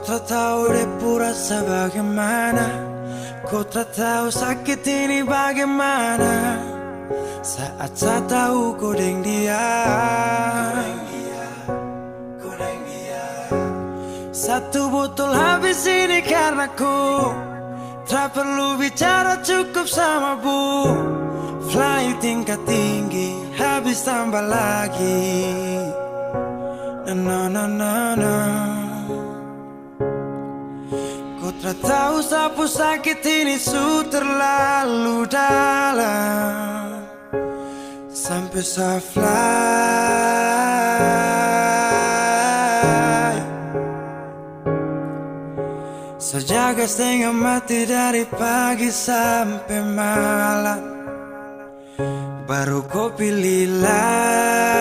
tak tahu depu rasa bagaimana, ku tak tahu sakit ini bagaimana. Saat saya tahu ku deng dia, satu botol habis ini karena ku tak perlu bicara, cukup sama bu. Fly tingkat tinggi, habis tambah lagi. Na na na na. Ku tak tahu sapu sakit ini su terlalu dalam, sampai saya fly. Sejaga setengah mati dari pagi sampai malam, baru kau pilih lain.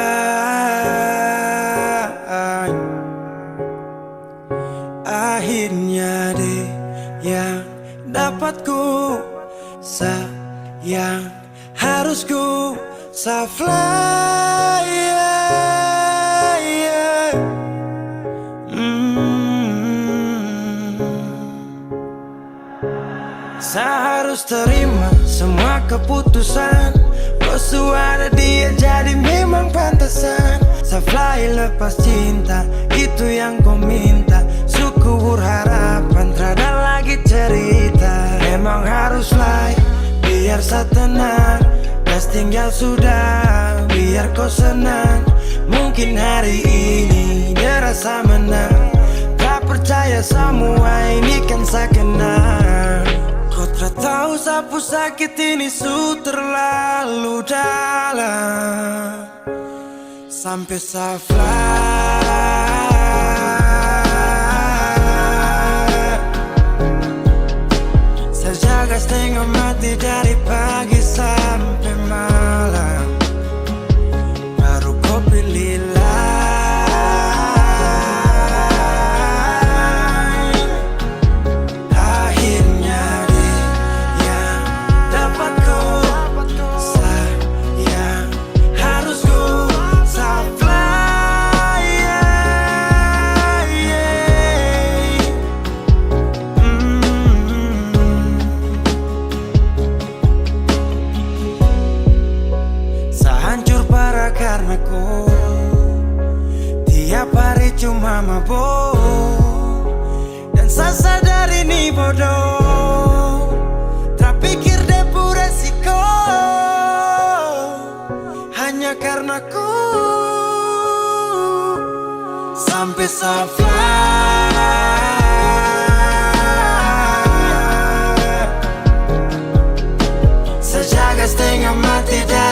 Akhirnya deh yang dapat ku sayang, harus ku fly, yeah, yeah. Saya harus terima semua keputusan, bosu ada dia jadi memang pantasan. Saya fly lepas cinta, itu yang kau minta. Syukur harapan, terada lagi cerita. Memang harus fly, biar saya tenang. Gas tinggal sudah, biar kau senang. Mungkin hari ini dia rasa menang, tak percaya semua ini kan saya kenal. Kau tak tahu sapu sakit ini su terlalu dalam, sampai saya fly. Saya jaga setengah mati dari pagi sampai malam, baru kau pilih lain. Akhirnya dia yang dapat kau sayang, harus kau fly, yeah, yeah. Saya hancur parah karena kau tiap hari cuma mabuk, dan saya sadar ini bodoh. Tak pikir depu resiko hanya karena ku, sampai saya fly. Saya jaga setengah mati dari